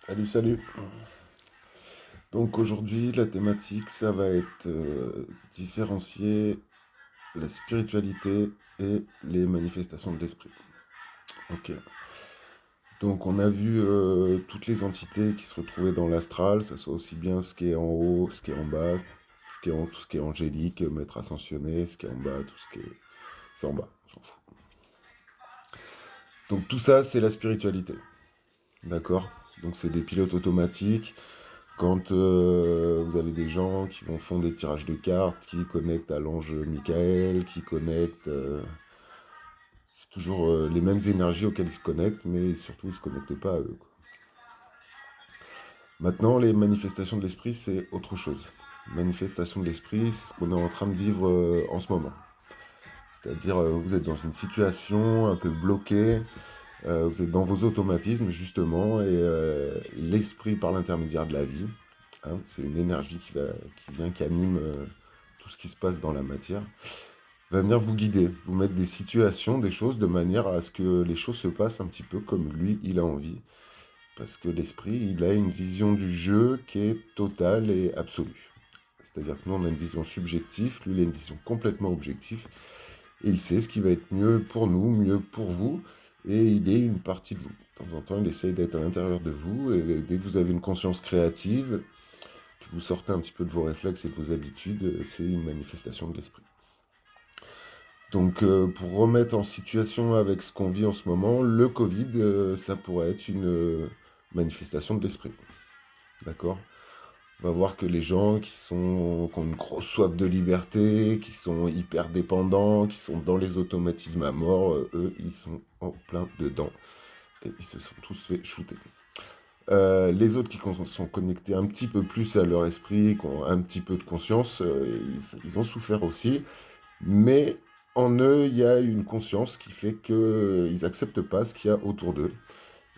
Salut, salut. Donc aujourd'hui, la thématique, ça va être différencier la spiritualité et les manifestations de l'esprit. Ok. Donc on a vu toutes les entités qui se retrouvaient dans l'astral, ça soit aussi bien ce qui est en haut, ce qui est en bas, tout ce qui est angélique, maître ascensionné, ce qui est en bas, tout ce qui est... C'est en bas, on s'en fout. Donc tout ça, c'est la spiritualité. D'accord. Donc c'est des pilotes automatiques. Quand vous avez des gens qui font des tirages de cartes, qui connectent à l'ange Michael, qui connectent... c'est toujours les mêmes énergies auxquelles ils se connectent, mais surtout ils ne se connectent pas à eux, quoi. Maintenant, les manifestations de l'esprit, c'est autre chose. Manifestation de l'esprit, c'est ce qu'on est en train de vivre en ce moment. C'est-à-dire, vous êtes dans une situation un peu bloquée, vous êtes dans vos automatismes, justement, et l'esprit, par l'intermédiaire de la vie, hein, c'est une énergie qui vient, qui anime tout ce qui se passe dans la matière, va venir vous guider, vous mettre des situations, des choses, de manière à ce que les choses se passent un petit peu comme lui, il a envie. Parce que l'esprit, il a une vision du jeu qui est totale et absolue. C'est-à-dire que nous, on a une vision subjective, lui, il a une vision complètement objective, et il sait ce qui va être mieux pour nous, mieux pour vous, et il est une partie de vous. De temps en temps, il essaye d'être à l'intérieur de vous, et dès que vous avez une conscience créative, que vous sortez un petit peu de vos réflexes et de vos habitudes, c'est une manifestation de l'esprit. Donc, pour remettre en situation avec ce qu'on vit en ce moment, le Covid, ça pourrait être une manifestation de l'esprit. D'accord? On va voir que les gens qui ont une grosse soif de liberté, qui sont hyper dépendants, qui sont dans les automatismes à mort, eux, ils sont en plein dedans. Et ils se sont tous fait shooter. Les autres sont connectés un petit peu plus à leur esprit, qui ont un petit peu de conscience, ils ont souffert aussi. Mais en eux, il y a une conscience qui fait qu'ils n'acceptent pas ce qu'il y a autour d'eux.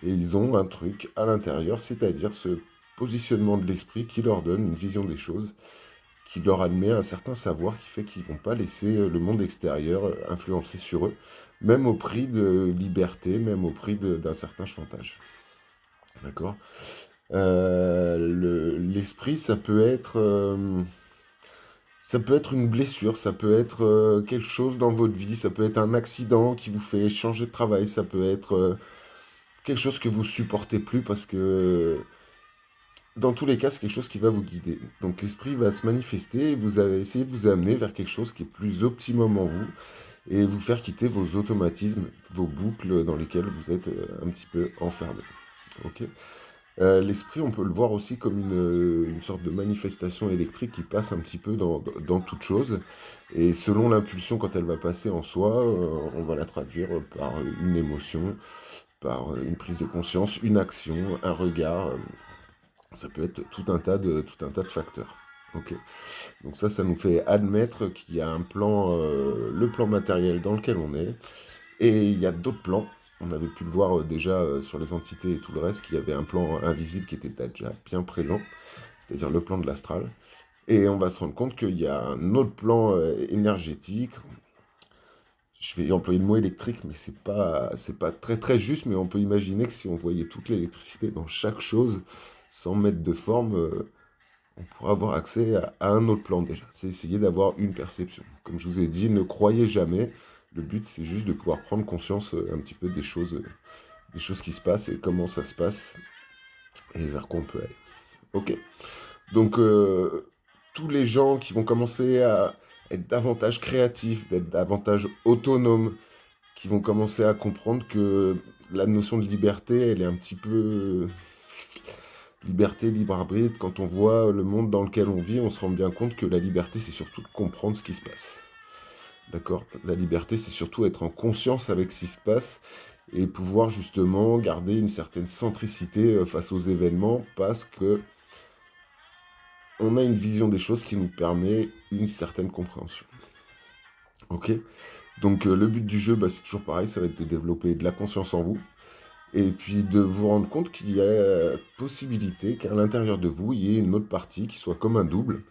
Et ils ont un truc à l'intérieur, c'est-à-dire ce positionnement de l'esprit qui leur donne une vision des choses, qui leur admet un certain savoir qui fait qu'ils ne vont pas laisser le monde extérieur influencer sur eux, même au prix de liberté, même au prix d'un certain chantage. D'accord. L'esprit, ça peut être une blessure, ça peut être quelque chose dans votre vie, ça peut être un accident qui vous fait changer de travail, ça peut être quelque chose que vous supportez plus parce que dans tous les cas, c'est quelque chose qui va vous guider. Donc l'esprit va se manifester et vous allez essayer de vous amener vers quelque chose qui est plus optimum en vous et vous faire quitter vos automatismes, vos boucles dans lesquelles vous êtes un petit peu enfermé. Ok. L'esprit, on peut le voir aussi comme une sorte de manifestation électrique qui passe un petit peu dans toute chose. Et selon l'impulsion, quand elle va passer en soi, on va la traduire par une émotion, par une prise de conscience, une action, un regard. Ça peut être tout un tas de facteurs. Ok. Donc ça nous fait admettre qu'il y a un plan, le plan matériel dans lequel on est, et il y a d'autres plans. On avait pu le voir déjà sur les entités et tout le reste, qu'il y avait un plan invisible qui était déjà bien présent, c'est-à-dire le plan de l'astral. Et on va se rendre compte qu'il y a un autre plan énergétique. Je vais employer le mot électrique, mais c'est pas très très juste, mais on peut imaginer que si on voyait toute l'électricité dans chaque chose, sans mettre de forme, on pourrait avoir accès à un autre plan déjà. C'est essayer d'avoir une perception. Comme je vous ai dit, ne croyez jamais. Le but, c'est juste de pouvoir prendre conscience un petit peu des choses qui se passent et comment ça se passe et vers quoi on peut aller. Ok. Donc, tous les gens qui vont commencer à être davantage créatifs, d'être davantage autonomes, qui vont commencer à comprendre que la notion de liberté, elle est un petit peu liberté, libre arbitre. Quand on voit le monde dans lequel on vit, on se rend bien compte que la liberté, c'est surtout de comprendre ce qui se passe. D'accord. La liberté, c'est surtout être en conscience avec ce qui se passe et pouvoir justement garder une certaine centricité face aux événements parce que on a une vision des choses qui nous permet une certaine compréhension. Ok. Donc le but du jeu, bah, c'est toujours pareil, ça va être de développer de la conscience en vous et puis de vous rendre compte qu'il y a possibilité qu'à l'intérieur de vous, il y ait une autre partie qui soit comme un double,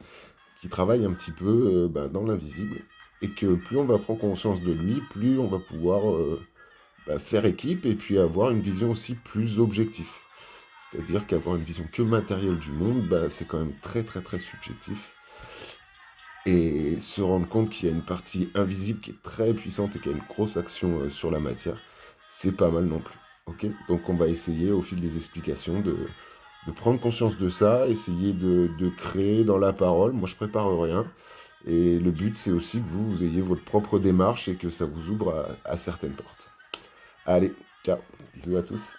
qui travaille un petit peu bah, dans l'invisible et que plus on va prendre conscience de lui, plus on va pouvoir bah, faire équipe et puis avoir une vision aussi plus objective. C'est-à-dire qu'avoir une vision que matérielle du monde, bah, c'est quand même très, très, très subjectif. Et se rendre compte qu'il y a une partie invisible qui est très puissante et qui a une grosse action sur la matière, c'est pas mal non plus. Ok? Donc on va essayer au fil des explications de prendre conscience de ça, essayer de créer dans la parole. Moi je prépare rien. Et le but c'est aussi que vous ayez votre propre démarche et que ça vous ouvre à certaines portes. Allez, ciao, bisous à tous.